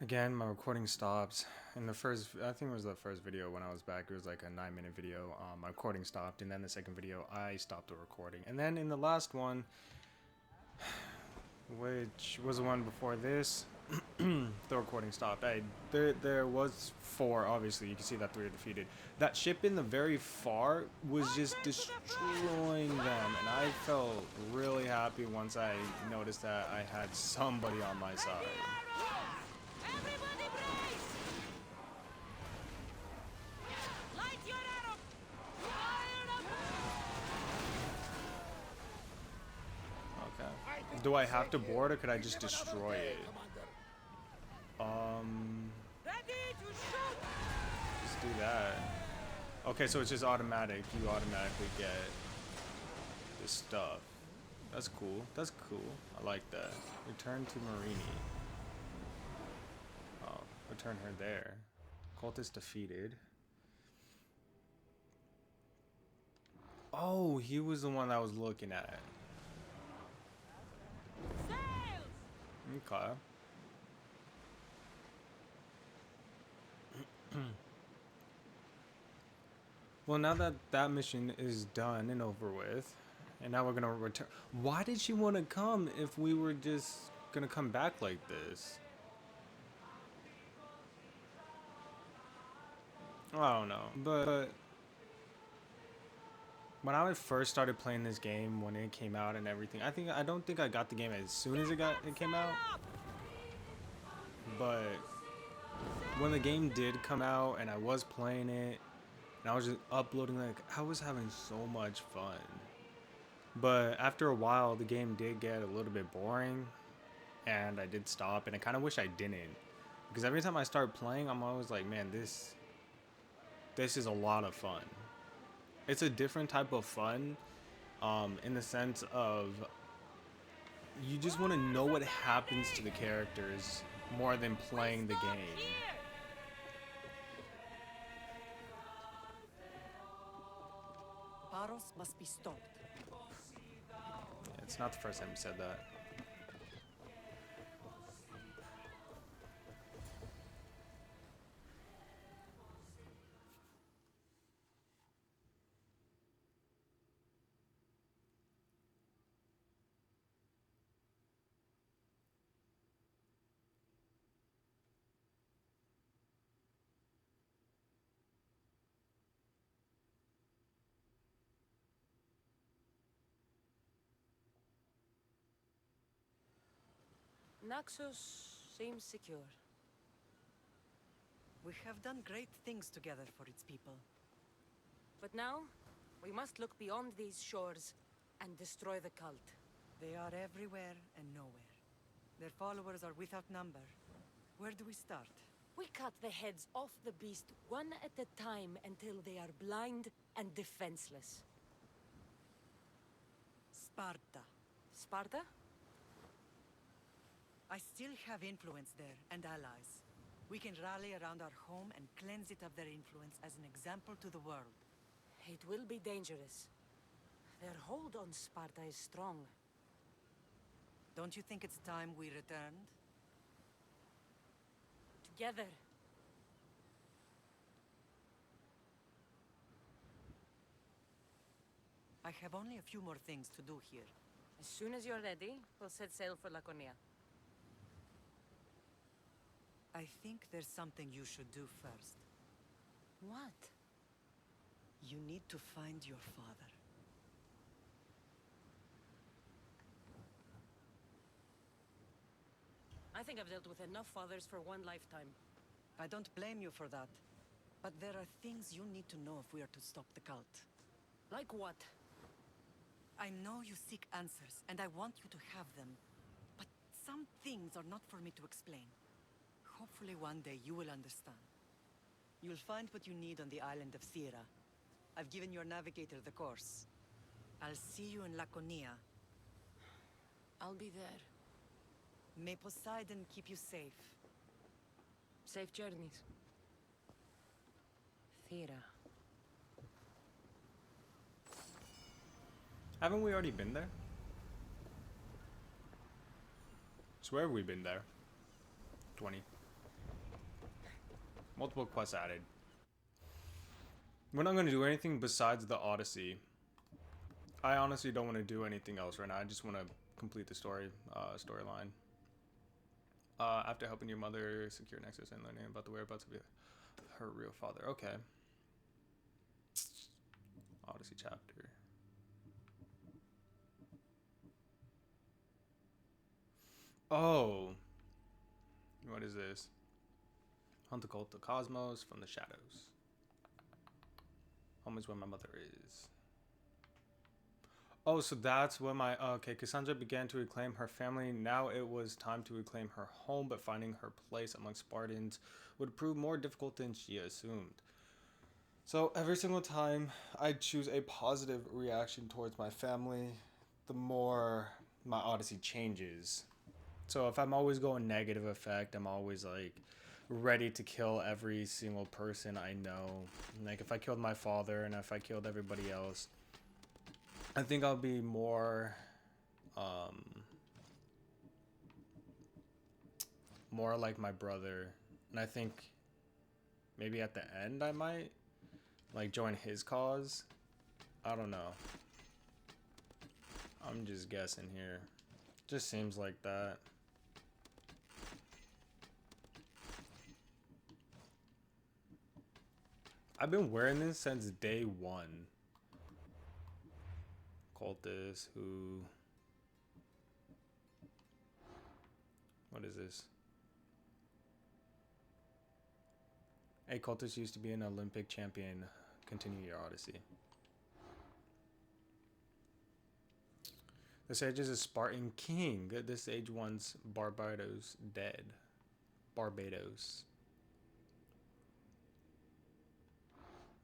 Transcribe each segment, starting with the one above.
Again, my recording stopped. In the first, I think it was the first video when I was back, it was like a 9-minute video. My recording stopped, and then the second video, I stopped the recording. And then in the last one, which was the one before this, the recording stopped. There was 4, obviously. You can see that 3 are defeated. That ship in the very far was just destroying them, and I felt really happy once I noticed that I had somebody on my side. Everybody brace! Light your arrow! Fire Okay. Do I have to board, or could I just destroy it? Ready to shoot! Let's do that. Okay, so it's just automatic. You automatically get this stuff. That's cool. That's cool. I like that. Return to Marini. Oh, return her there. Cultist defeated. Oh, he was the one that I was looking at. Sails! Okay. Well, now that that mission is done and over with, and now we're gonna return. Why did she want to come if we were just gonna come back like this? I don't know, but when I first started playing this game, when it came out and everything, I don't think I got the game as soon as it came out, but when the game did come out and I was playing it and I was just uploading, like, I was having so much fun. But after a while, the game did get a little bit boring, and I did stop, and I kind of wish I didn't, because every time I start playing, I'm always like, man, this is a lot of fun. It's a different type of fun, in the sense of you just want to know what happens to the characters more than playing the game. Here! Paros must be stopped. Yeah, it's not the first time you said that. Naxos seems secure. We have done great things together for its people. But now, we must look beyond these shores and destroy the cult. They are everywhere and nowhere. Their followers are without number. Where do we start? We cut the heads off the beast one at a time until they are blind and defenseless. Sparta. Sparta? I still have influence there, and allies. We can rally around our home and cleanse it of their influence as an example to the world. It will be dangerous. Their hold on Sparta is strong. Don't you think it's time we returned? Together. I have only a few more things to do here. As soon as you're ready, we'll set sail for Laconia. I think there's something you should do first. What? You need to find your father. I think I've dealt with enough fathers for one lifetime. I don't blame you for that. But there are things you need to know if we are to stop the cult. Like what? I know you seek answers, and I want you to have them. But some things are not for me to explain. Hopefully one day you will understand. You'll find what you need on the island of Thera. I've given your navigator the course. I'll see you in Laconia. I'll be there. May Poseidon keep you safe. Safe journeys. Thera. Haven't we already been there? Swear we've been there. 20. Multiple quests added. We're not going to do anything besides the Odyssey. I honestly don't want to do anything else right now. I just want to complete the storyline. After helping your mother secure Nexus and learning about the whereabouts of her real father. Okay. Odyssey chapter. Oh. What is this? Hunt the cult of Cosmos from the shadows. Home is where my mother is. Oh, so that's when my... okay, Cassandra began to reclaim her family. Now it was time to reclaim her home, but finding her place among Spartans would prove more difficult than she assumed. So every single time I choose a positive reaction towards my family, the more my Odyssey changes. So if I'm always going negative effect, I'm always like ready to kill every single person I know. Like if I killed my father and if I killed everybody else, I think I'll be more more like my brother. And I think maybe at the end I might like join his cause. I don't know. I'm just guessing here. Just seems like that. I've been wearing this since day one. Cultists who... what is this? A cultist used to be an Olympic champion. Continue your Odyssey. The sage is a Spartan king. This age once Barbados dead. Barbados.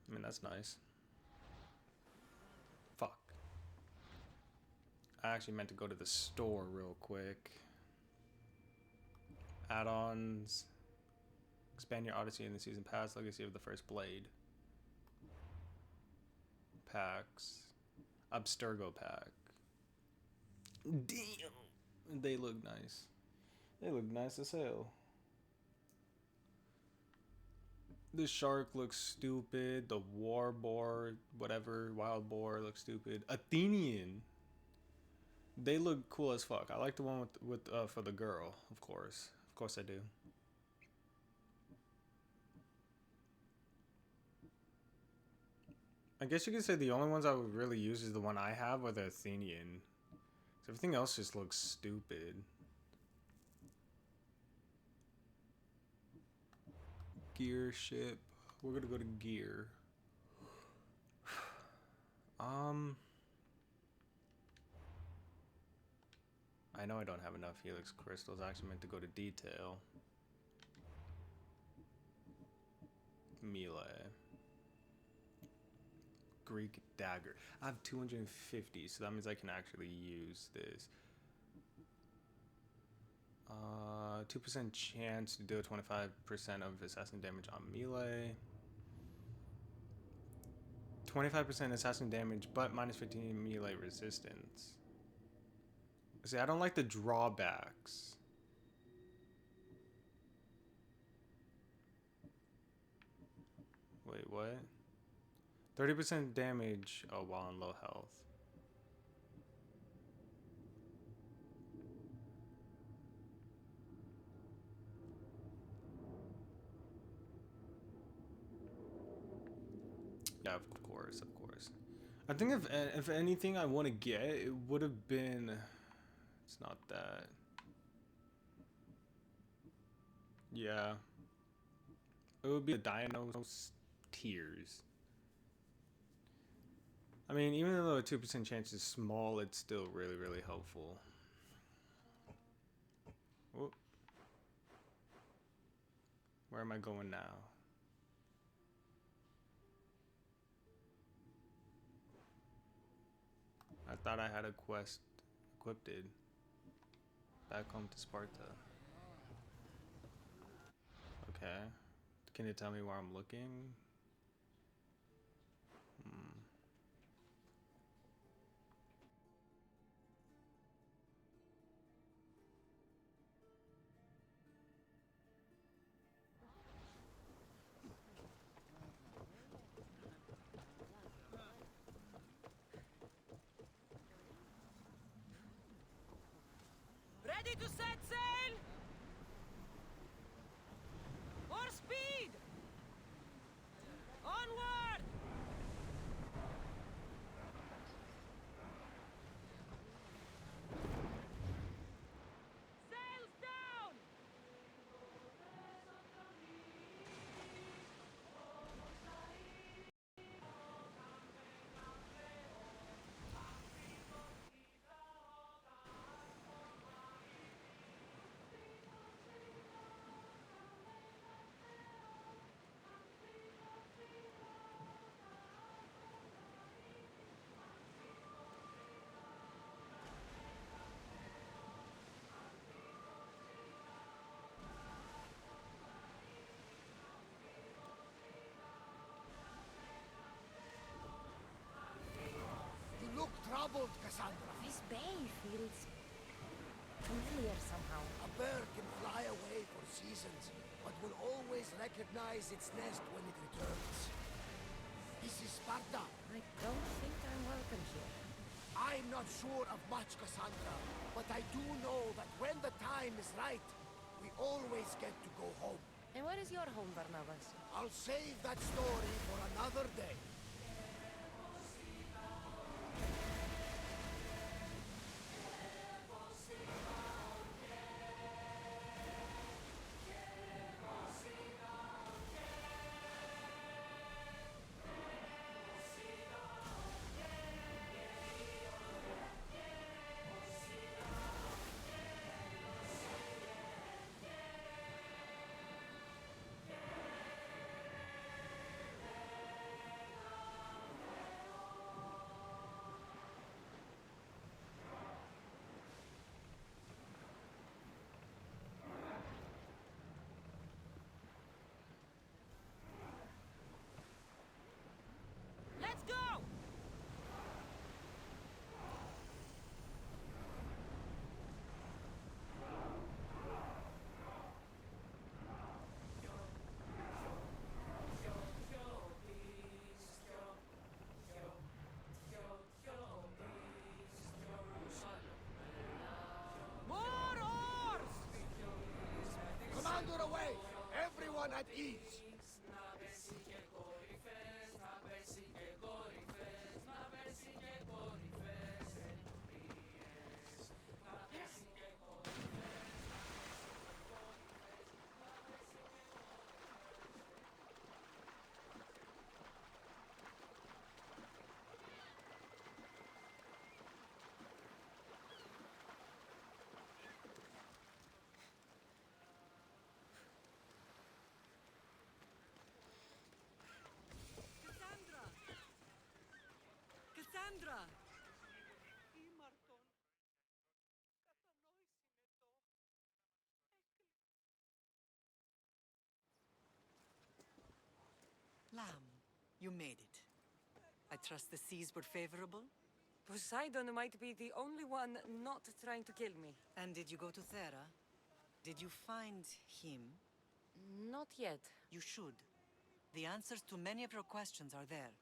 I mean, that's nice. Fuck. I actually meant to go to the store real quick. Add-ons. Expand your Odyssey in the season pass. Legacy of the First Blade. Packs. Abstergo pack. Damn. They look nice. They look nice as hell. The shark looks stupid. The war boar, whatever, wild boar looks stupid. Athenian. They look cool as fuck. I like the one with for the girl, of course. Of course I do. I guess you could say the only ones I would really use is the one I have or the Athenian. Everything else just looks stupid. Gear ship. We're gonna go to gear. I know I don't have enough helix crystals. I actually meant to go to detail. Melee. Greek dagger. I have 250, so that means I can actually use this. 2% chance to deal 25% of assassin damage on melee. 25% assassin damage, but minus 15 melee resistance. See, I don't like the drawbacks. Wait, what? 30% damage while on low health. Yeah, of course, of course. I think if anything I want to get, it would have been... it's not that. Yeah. It would be the Dinos Tears. I mean, even though a 2% chance is small, it's still really, really helpful. Whoop. Where am I going now? I thought I had a quest equipped. Back home to Sparta. Okay. Can you tell me where I'm looking? Ready to set sail? For speed! Onward! Sails down! You look troubled, Cassandra. This bay feels familiar somehow. A bird can fly away for seasons, but will always recognize its nest when it returns. This is Sparta. I don't think I'm welcome here. I'm not sure of much, Cassandra, but I do know that when the time is right, we always get to go home. And where is your home, Barnabas? I'll save that story for another day. Let's go! More oars! Commander away! Everyone at ease! Cassandra! Cassandra! Lamb, you made it. I trust the seas were favorable? Poseidon might be the only one not trying to kill me. And did you go to Thera? Did you find him? Not yet. You should. The answers to many of your questions are there.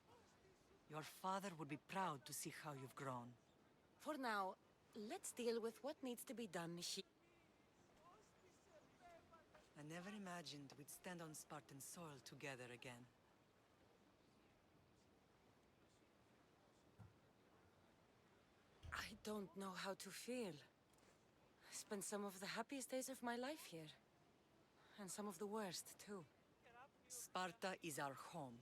Your father would be proud to see how you've grown. For now, let's deal with what needs to be done here. I never imagined we'd stand on Spartan soil together again. I don't know how to feel. I spent some of the happiest days of my life here. And some of the worst, too. Sparta is our home.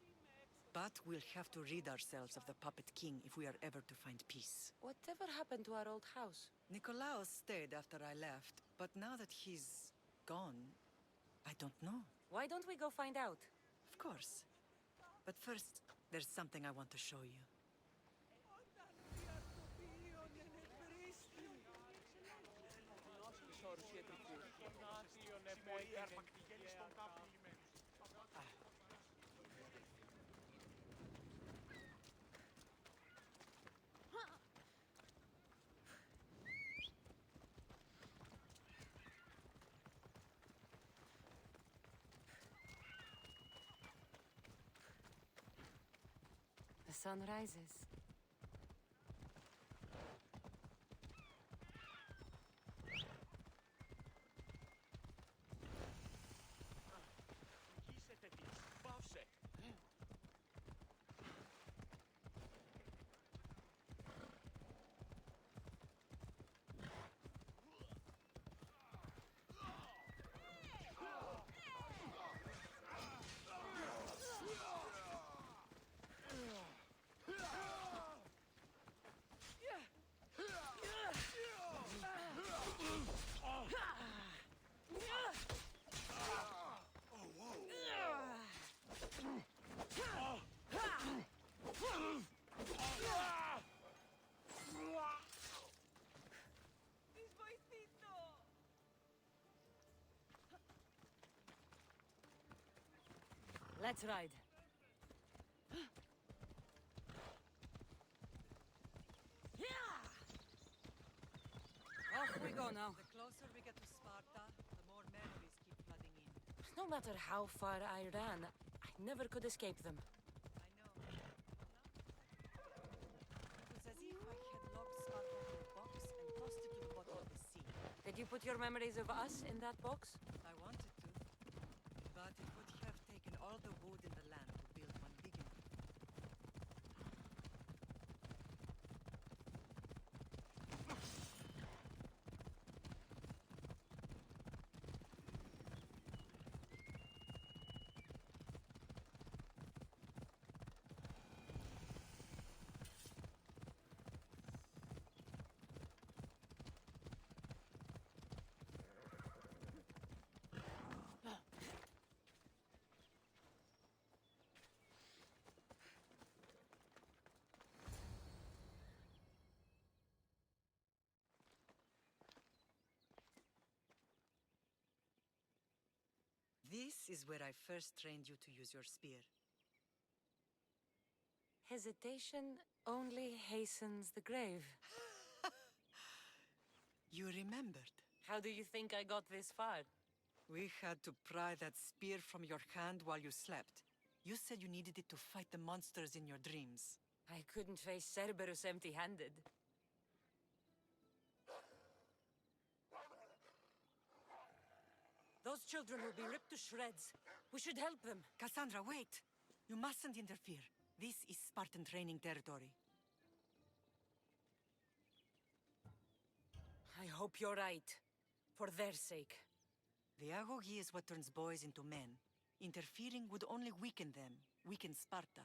But we'll have to rid ourselves of the Puppet King if we are ever to find peace. Whatever happened to our old house? Nikolaos stayed after I left, but now that he's gone, I don't know. Why don't we go find out? Of course. But first, there's something I want to show you. The sun rises. Let's ride. Yeah! Off we go now. The closer we get to Sparta, the more memories keep flooding in. No matter how far I ran, I never could escape them. I know. It was as if I had locked Sparta in a box and tossed it to the bottom of the sea. Did you put your memories of us in that box? I wanted to, but it would have taken all the wood in the land to build one big enough. This is where I first trained you to use your spear. Hesitation only hastens the grave. You remembered. How do you think I got this far? We had to pry that spear from your hand while you slept. You said you needed it to fight the monsters in your dreams. I couldn't face Cerberus empty-handed. Those children will be ripped to shreds. We should help them. Cassandra, wait! You mustn't interfere. This is Spartan training territory. I hope you're right. For their sake. The agogi is what turns boys into men. Interfering would only weaken them, weaken Sparta.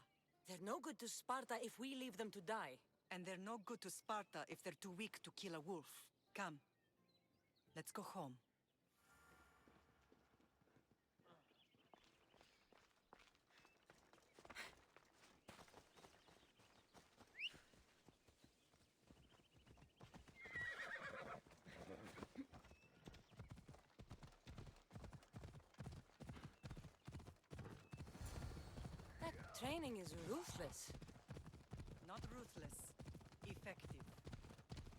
They're no good to Sparta if we leave them to die. And they're no good to Sparta if they're too weak to kill a wolf. Come. Let's go home. That training is ruthless. Not ruthless. Effective.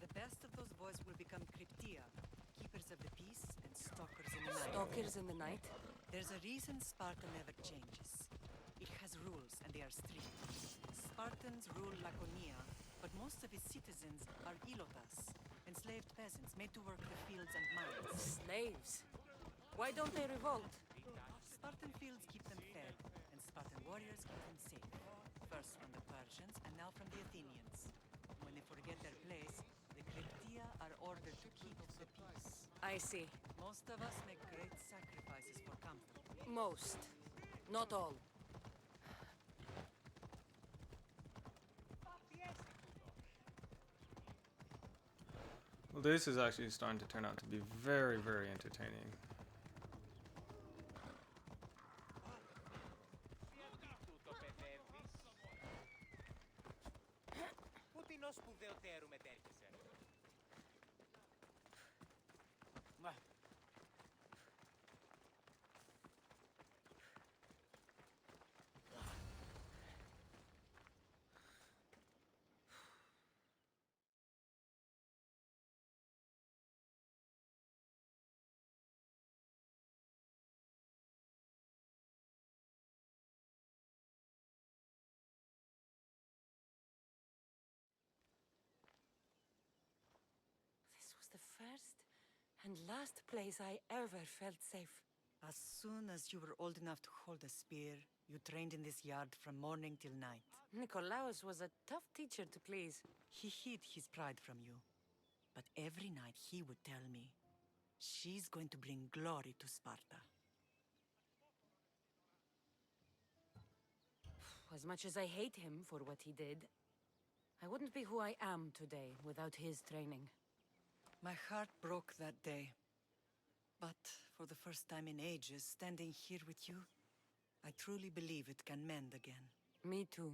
The best of those boys will become Cryptia, keepers of the peace and stalkers in the night. Stalkers in the night? There's a reason Sparta never changes. It has rules, and they are strict. Spartans rule Laconia, but most of its citizens are ilotas, enslaved peasants made to work the fields and mines. Slaves. Why don't they revolt? Spartan fields keep them fed, and Spartan warriors keep them safe. First from the Persians, and now from the Athenians. When they forget their place, the Cryptia are ordered to keep the peace. I see. Most of us make great sacrifices for comfort. Most. Not all. Well, this is actually starting to turn out to be very, very entertaining. Πού την ως σπουδαιοτέρου μετέρχεσαι. Μα. This was the first and last place I ever felt safe. As soon as you were old enough to hold a spear, you trained in this yard from morning till night. Nikolaos was a tough teacher to please. He hid his pride from you. But every night he would tell me, she's going to bring glory to Sparta. As much as I hate him for what he did, I wouldn't be who I am today without his training. My heart broke that day. But for the first time in ages, standing here with you, I truly believe it can mend again. Me too.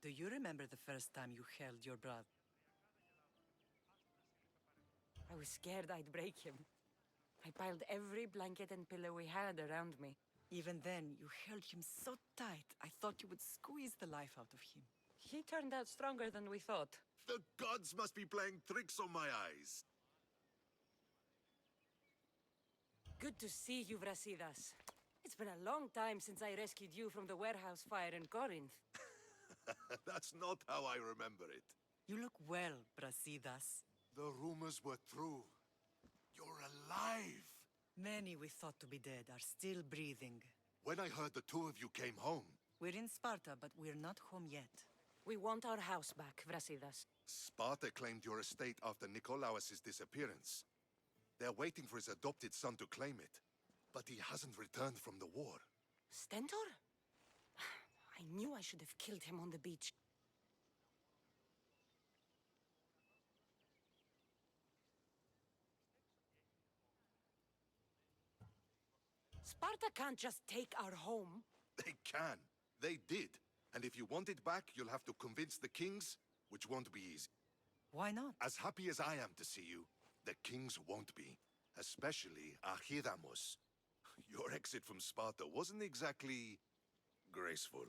Do you remember the first time you held your brother? I was scared I'd break him. I piled every blanket and pillow we had around me. Even then, you held him so tight, I thought you would squeeze the life out of him. He turned out stronger than we thought. The gods must be playing tricks on my eyes. Good to see you, Brasidas. It's been a long time since I rescued you from the warehouse fire in Corinth. That's not how I remember it. You look well, Brasidas. The rumors were true. You're alive! Many we thought to be dead are still breathing. When I heard the two of you came home, We're in Sparta, but we're not home yet. We want our house back, Brasidas. Sparta claimed your estate after Nikolaos' disappearance. They're waiting for his adopted son to claim it. But he hasn't returned from the war. Stentor? I knew I should have killed him on the beach. Sparta can't just take our home. They can. They did. And if you want it back, you'll have to convince the kings, which won't be easy. Why not? As happy as I am to see you, the kings won't be. Especially Archidamos. Your exit from Sparta wasn't exactly graceful.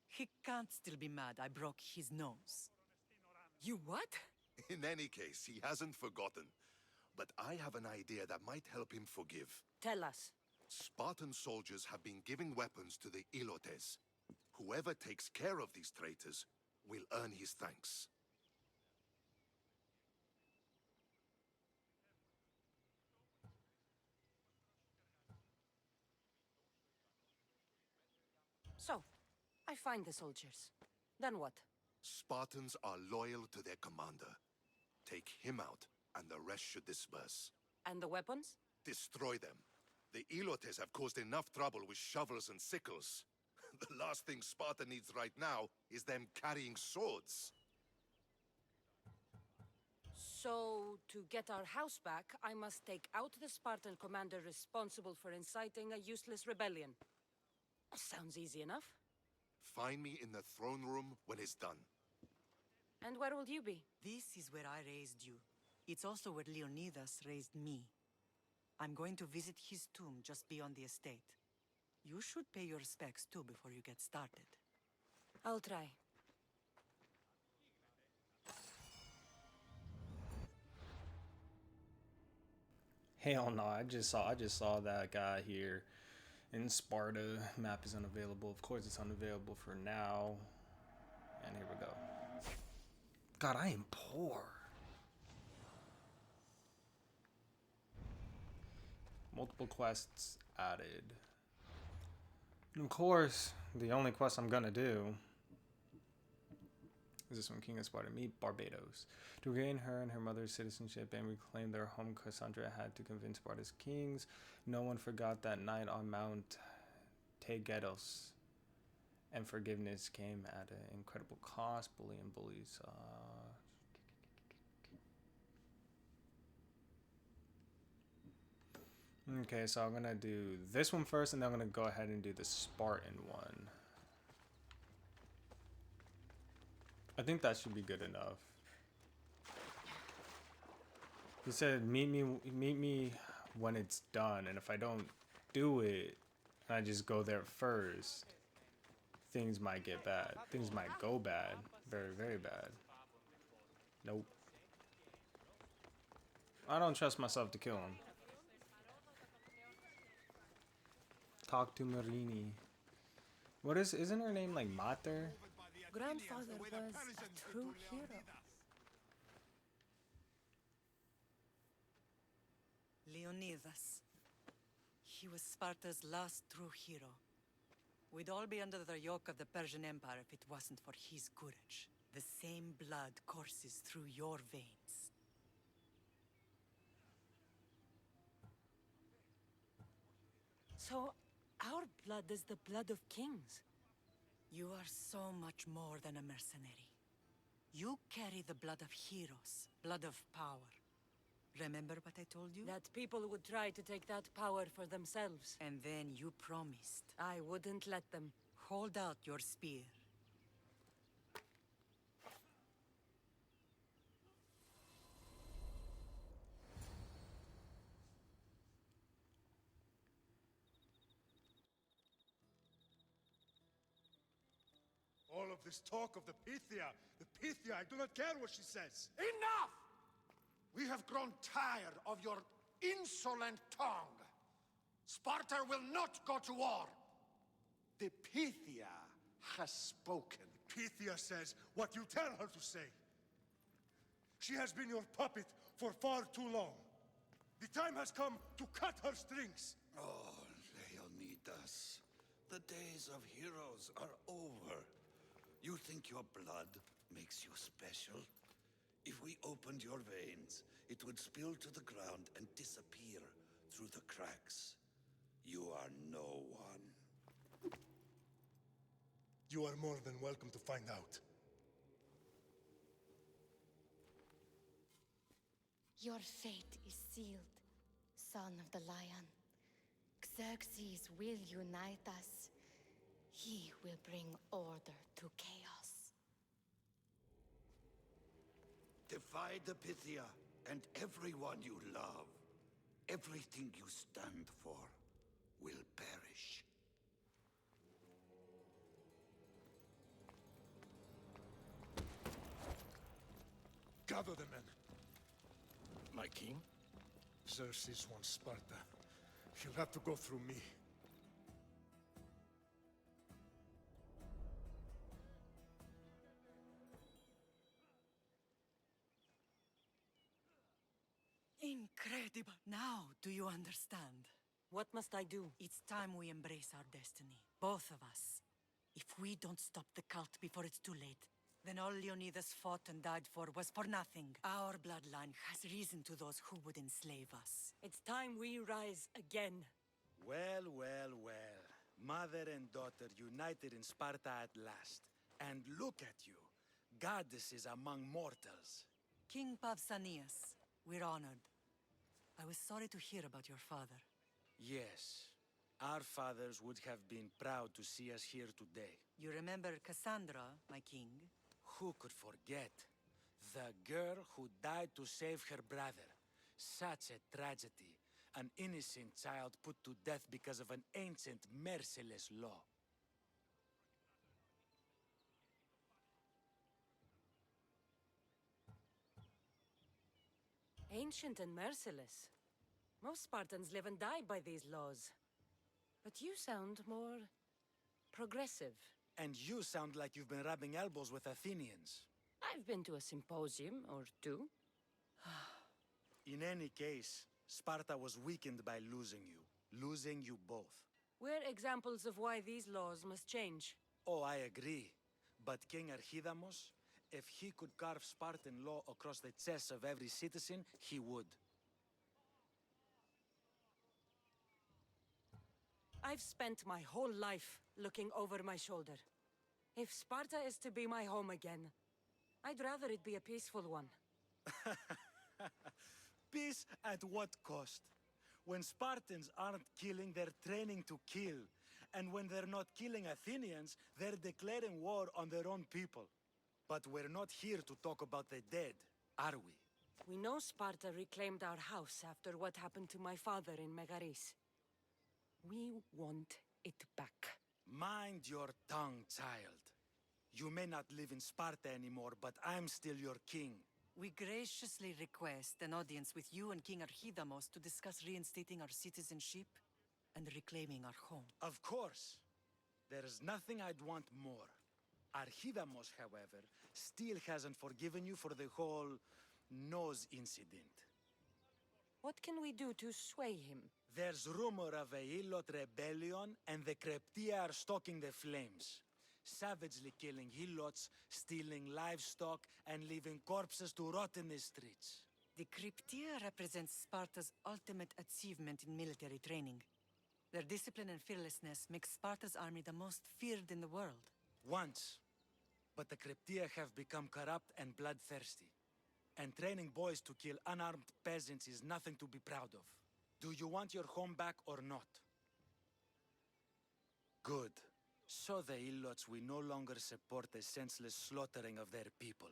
He can't still be mad I broke his nose. You what? In any case, he hasn't forgotten. But I have an idea that might help him forgive. Tell us. Spartan soldiers have been giving weapons to the Ilotes. Whoever takes care of these traitors will earn his thanks. So, I find the soldiers. Then what? Spartans are loyal to their commander. Take him out, and the rest should disperse. And the weapons? Destroy them. The Ilotes have caused enough trouble with shovels and sickles. The last thing Sparta needs right now is them carrying swords. So, to get our house back, I must take out the Spartan commander responsible for inciting a useless rebellion. Sounds easy enough. Find me in the throne room when it's done. And where will you be? This is where I raised you. It's also where Leonidas raised me. I'm going to visit his tomb just beyond the estate. You should pay your respects too before you get started. I'll try. Hell no, I just saw that guy here in Sparta. Map is unavailable. Of course it's unavailable for now. And here we go. God, I am poor. Multiple quests added. And of course, the only quest I'm gonna do is this one, King of Sparta. Meet Barbados. To regain her and her mother's citizenship and reclaim their home, Cassandra had to convince Sparta's kings. No one forgot that night on Mount Taygetos. And forgiveness came at an incredible cost. Bully and bullies. Okay, so I'm gonna do this one first, and then I'm gonna go ahead and do the Spartan one. I think that should be good enough. He said, meet me when it's done, and if I don't do it, and I just go there first, things might get bad. Things might go bad. Very, very bad. Nope. I don't trust myself to kill him. Talk to Marini. What isn't her name like Mater? Grandfather was a true hero. Leonidas. He was Sparta's last true hero. We'd all be under the yoke of the Persian Empire if it wasn't for his courage. The same blood courses through your veins. So, our blood is the blood of kings. You are so much more than a mercenary. You carry the blood of heroes, blood of power. Remember what I told you? That people would try to take that power for themselves. And then you promised. I wouldn't let them. Hold out your spear. All of this talk of the Pythia. The Pythia, I do not care what she says. Enough! We have grown tired of your insolent tongue. Sparta will not go to war. The Pythia has spoken. Pythia says what you tell her to say. She has been your puppet for far too long. The time has come to cut her strings. Oh, Leonidas. The days of heroes are over. You think your blood makes you special? If we opened your veins, it would spill to the ground and disappear through the cracks. You are no one. You are more than welcome to find out. Your fate is sealed, son of the lion. Xerxes will unite us. He will bring order to chaos. Defy the Pythia and everyone you love. Everything you stand for will perish. Gather the men. My king? Xerxes wants Sparta. He'll have to go through me. Incredible! Now, do you understand? What must I do? It's time we embrace our destiny. Both of us. If we don't stop the cult before it's too late, then all Leonidas fought and died for was for nothing. Our bloodline has risen to those who would enslave us. It's time we rise again. Well, well, well. Mother and daughter united in Sparta at last. And look at you. Goddesses among mortals. King Pausanias, we're honored. I was sorry to hear about your father. Yes. Our fathers would have been proud to see us here today. You remember Cassandra, my king? Who could forget? The girl who died to save her brother. Such a tragedy. An innocent child put to death because of an ancient, merciless law. Ancient and merciless. Most Spartans live and die by these laws. But you sound more progressive. And you sound like you've been rubbing elbows with Athenians. I've been to a symposium or two. In any case, Sparta was weakened by losing you both. We're examples of why these laws must change. Oh, I agree. But King Archidamos, if he could carve Spartan law across the chests of every citizen, he would. I've spent my whole life looking over my shoulder. If Sparta is to be my home again, I'd rather it be a peaceful one. Peace at what cost? When Spartans aren't killing, they're training to kill. And when they're not killing Athenians, they're declaring war on their own people. But we're not here to talk about the dead, are we? We know Sparta reclaimed our house after what happened to my father in Megaris. We want it back. Mind your tongue, child. You may not live in Sparta anymore, but I'm still your king. We graciously request an audience with you and King Archidamos to discuss reinstating our citizenship and reclaiming our home. Of course. There's nothing I'd want more. Archidamos, however, still hasn't forgiven you for the whole nose incident. What can we do to sway him? There's rumor of a Hilot rebellion, and the Kryptia are stoking the flames. Savagely killing Hilots, stealing livestock, and leaving corpses to rot in the streets. The Kryptia represents Sparta's ultimate achievement in military training. Their discipline and fearlessness make Sparta's army the most feared in the world. Once. But the Kryptia have become corrupt and bloodthirsty. And training boys to kill unarmed peasants is nothing to be proud of. Do you want your home back or not? Good. So the Ilots will no longer support the senseless slaughtering of their people.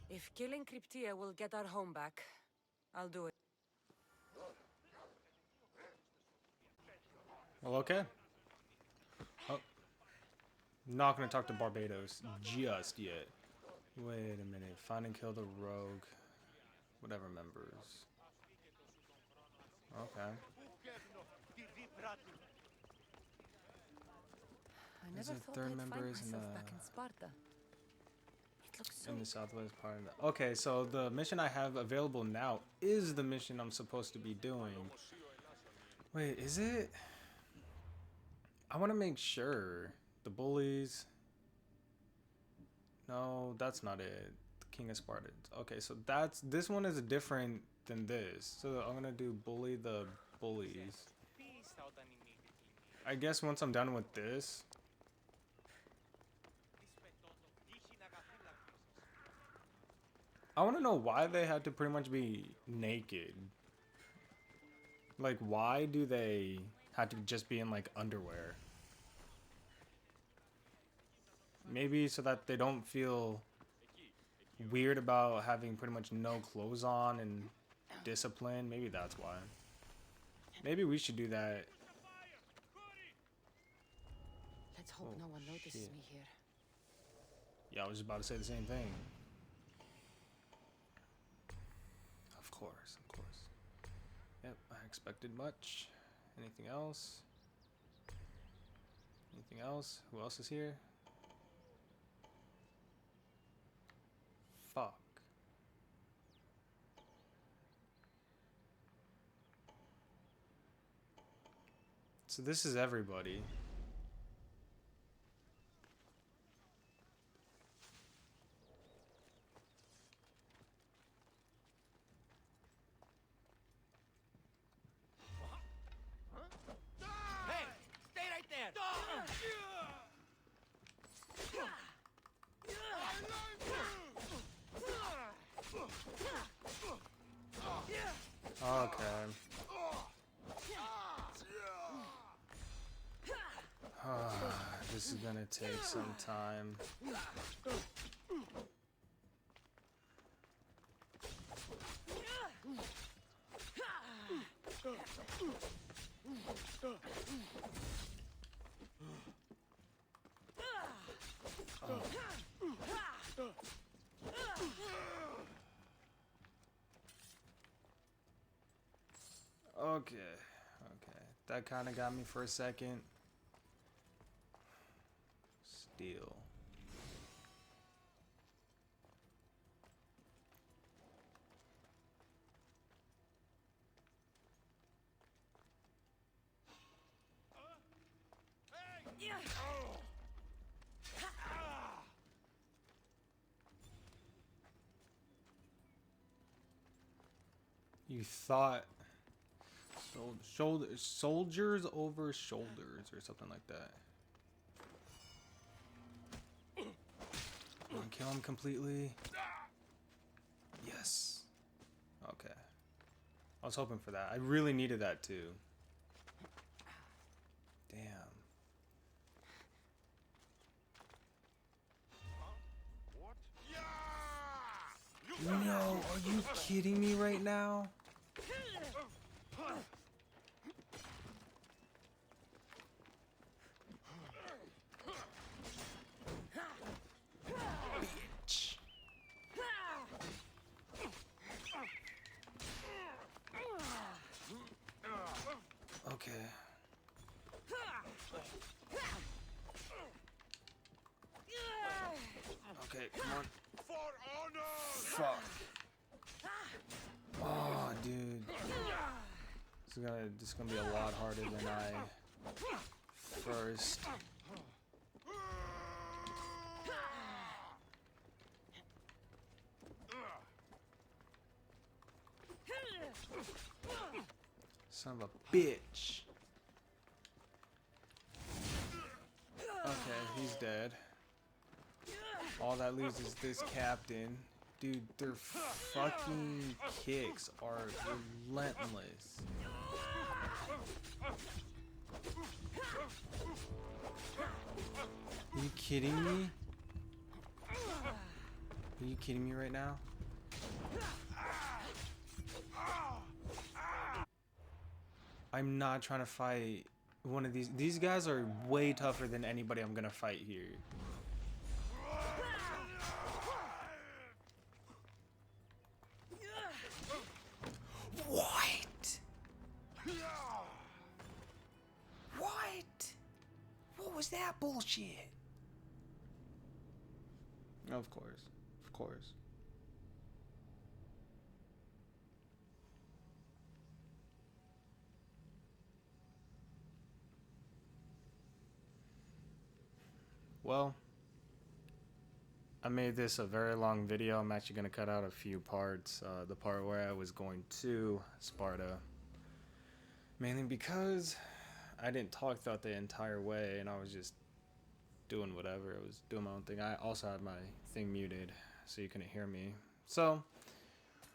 If killing Kryptia will get our home back, I'll do it. Well, okay. Oh, not gonna talk to Barbados just yet. Wait a minute. Find and kill the rogue. Whatever members. Okay. I There's never a thought third I'd member find is in myself the back in Sparta. It looks so in the southwest part of the. Okay, so the mission I have available now is the mission I'm supposed to be doing. Wait, is it? I want to make sure. The bullies. No, that's not it. The King of Spartans. Okay, so this one is different than this. So I'm gonna do bully the bullies. I guess once I'm done with this. I want to know why they had to pretty much be naked. Like, why do they have to just be in like underwear? Maybe so that they don't feel weird about having pretty much no clothes on and discipline. Maybe that's why. Maybe we should do that. Let's hope no one notices shit. me here. Yeah, I was just about to say the same thing. Of course, of course. Yep, I expected much. Anything else? Anything else? Who else is here? Fuck. So this is everybody. Hey, stay right there. Okay. This is gonna take some time. Okay, okay. That kind of got me for a second. Steel. You thought soldiers over shoulders or something like that. You wanna kill him completely? Yes. Okay. I was hoping for that. I really needed that too. Damn. No, are you kidding me right now? Bitch. Okay. Okay, come on. Fuck. Oh, dude. This is gonna be a lot harder than I first. Son of a bitch. Okay, he's dead. All that leaves is this captain. Dude, their fucking kicks are relentless. Are you kidding me? Are you kidding me right now? I'm not trying to fight one of these guys are way tougher than anybody I'm gonna fight here. What? What was that bullshit? Of course. Of course. Well, I made this a very long video. I'm actually going to cut out a few parts. The part where I was going to Sparta. Mainly because I didn't talk throughout the entire way and I was just doing whatever. I was doing my own thing. I also had my thing muted so you couldn't hear me. So,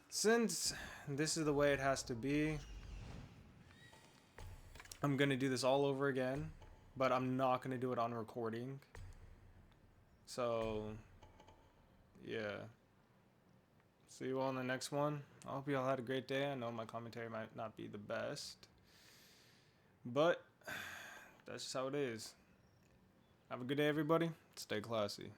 since this is the way it has to be, I'm going to do this all over again. But I'm not going to do it on recording. So, yeah. See you all in the next one. I hope you all had a great day. I know my commentary might not be the best. But that's just how it is. Have a good day, everybody. Stay classy.